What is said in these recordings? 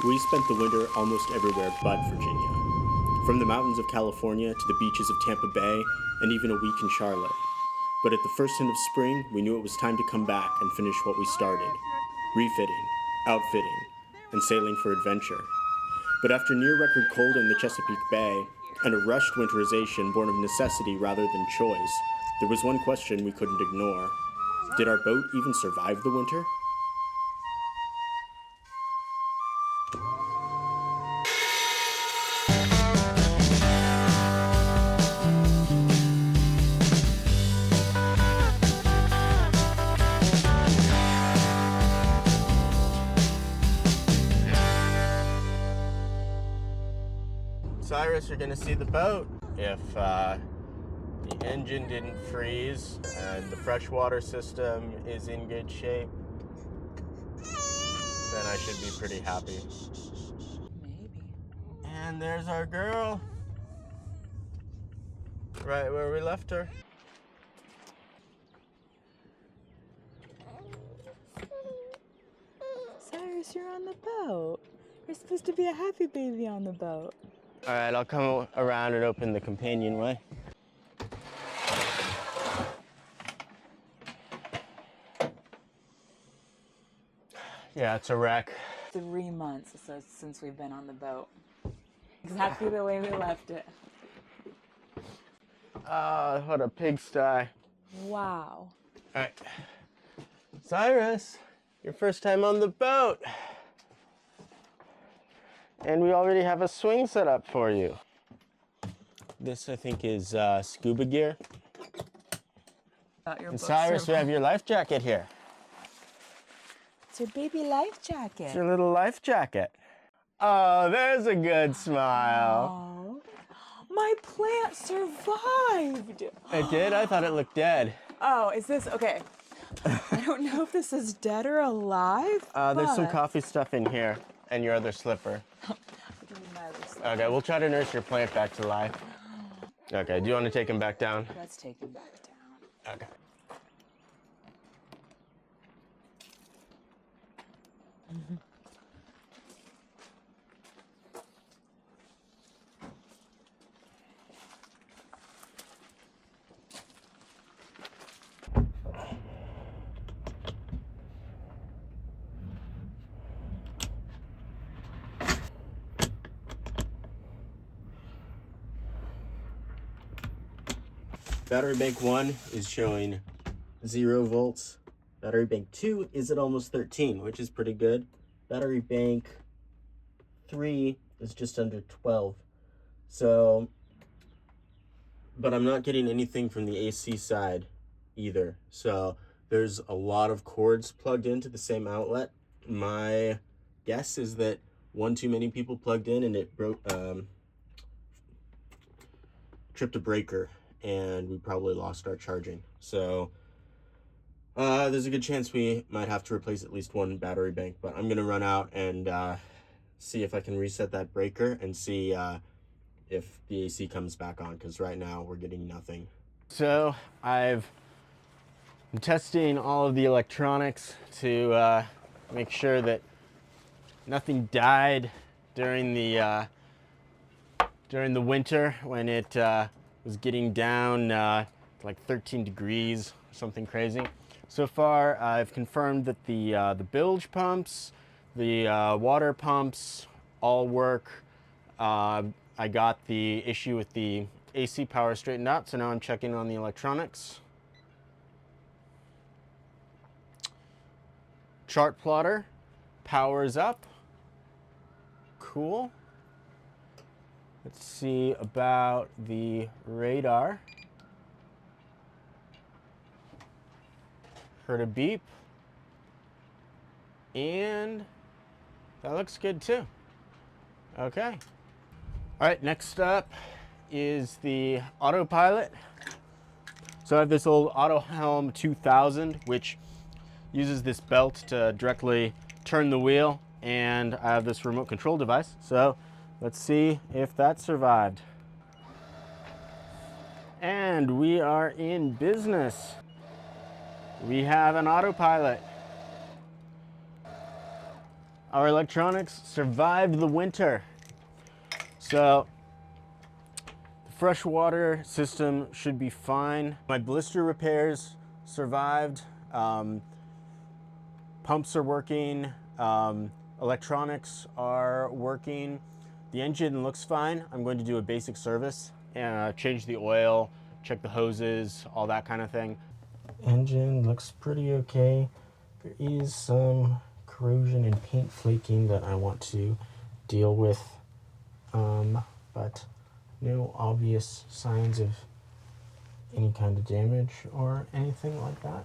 We spent the winter almost everywhere but Virginia. From the mountains of California to the beaches of Tampa Bay, and even a week in Charlotte. But at the first hint of spring, we knew it was time to come back and finish what we started. Refitting, outfitting, and sailing for adventure. But after near-record cold in the Chesapeake Bay, and a rushed winterization born of necessity rather than choice, there was one question we couldn't ignore. Did our boat even survive the winter? Cyrus, you're gonna see the boat. If the engine didn't freeze and the freshwater system is in good shape, then I should be pretty happy. Maybe. And there's our girl. Right where we left her. Cyrus, you're on the boat. You're supposed to be a happy baby on the boat. All right, I'll come around and open the companionway. Yeah, it's a wreck. 3 months since we've been on the boat. Exactly the way we left it. What a pigsty. Wow. All right. Cyrus, your first time on the boat. And we already have a swing set up for you. This, I think, is scuba gear. And Cyrus, we have your life jacket here. It's your baby life jacket. It's your little life jacket. Oh, there's a good smile. Oh, my plant survived. It did? I thought it looked dead. Oh, is this, okay. I don't know if this is dead or alive. There's some coffee stuff in here and your other slipper. Okay, we'll try to nurse your plant back to life. Okay, do you want to take him back down? Let's take him back down. Okay. Battery bank 1 is showing 0 volts. Battery bank 2 is at almost 13, which is pretty good. Battery bank 3 is just under 12. So, but I'm not getting anything from the AC side either. So there's a lot of cords plugged into the same outlet. My guess is that one too many people plugged in and it broke, tripped a breaker. And we probably lost our charging. So there's a good chance we might have to replace at least one battery bank, but I'm gonna run out and see if I can reset that breaker and see if the AC comes back on, because right now we're getting nothing. So I'm testing all of the electronics to make sure that nothing died during the winter when it was getting down to like 13 degrees, or something crazy. So far, I've confirmed that the bilge pumps, the water pumps all work. I got the issue with the AC power straightened out, so now I'm checking on the electronics. Chart plotter powers up. Cool. Let's see about the radar. Heard a beep. And that looks good too. Okay. All right, next up is the autopilot. So I have this old AutoHelm 2000, which uses this belt to directly turn the wheel, and I have this remote control device. So let's see if that survived. And we are in business. We have an autopilot. Our electronics survived the winter. So the freshwater system should be fine. My blister repairs survived. Pumps are working. Electronics are working. The engine looks fine. I'm going to do a basic service and change the oil, check the hoses, all that kind of thing. Engine looks pretty okay. There is some corrosion and paint flaking that I want to deal with, but no obvious signs of any kind of damage or anything like that.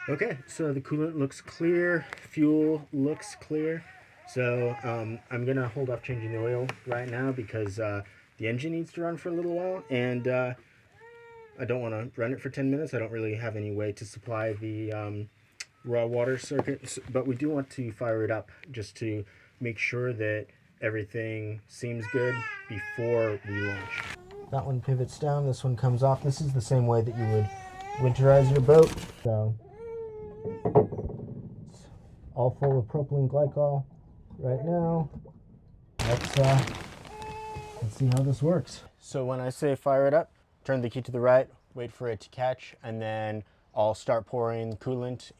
Okay, so the coolant looks clear, fuel looks clear. So I'm gonna hold off changing the oil right now because the engine needs to run for a little while, and I don't want to run it for 10 minutes. I don't really have any way to supply the raw water circuit, but we do want to fire it up just to make sure that everything seems good before we launch. That one pivots down, this one comes off. This is the same way that you would winterize your boat. So it's all full of propylene glycol right now. Let's see how this works. So when I say fire it up, turn the key to the right, wait for it to catch, and then I'll start pouring coolant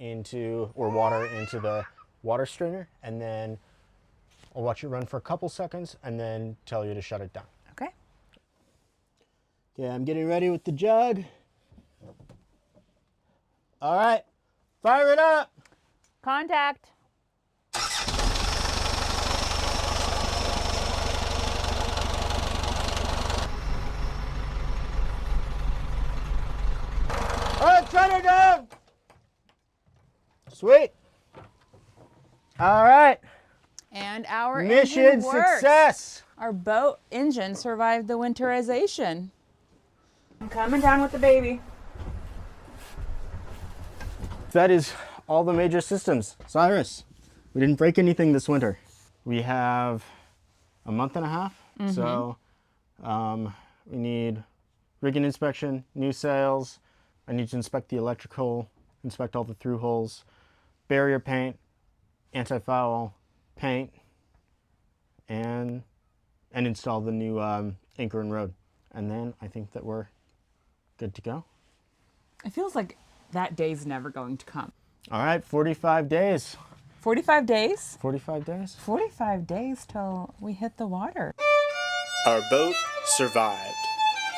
or water into the water strainer, and then I'll watch it run for a couple seconds and then tell you to shut it down. Okay. Okay, I'm getting ready with the jug. All right, fire it up. Contact. All right, turn it down. Sweet. All right. And our Mission engine works. success. Our boat engine survived the winterization. I'm coming down with the baby. That is all the major systems. Cyrus, we didn't break anything this winter. We have a month and a half, so we need rigging inspection, new sails. I need to inspect the electrical, inspect all the through holes, barrier paint, anti-foul paint, and install the new anchor and rod. And then I think that we're good to go. It feels like that day's never going to come. All right, 45 days. 45 days? 45 days. 45 days till we hit the water. Our boat survived.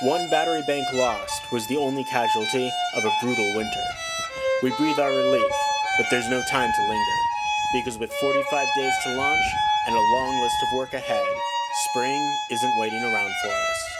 One battery bank lost was the only casualty of a brutal winter. We breathe our relief, but there's no time to linger, because with 45 days to launch and a long list of work ahead, spring isn't waiting around for us.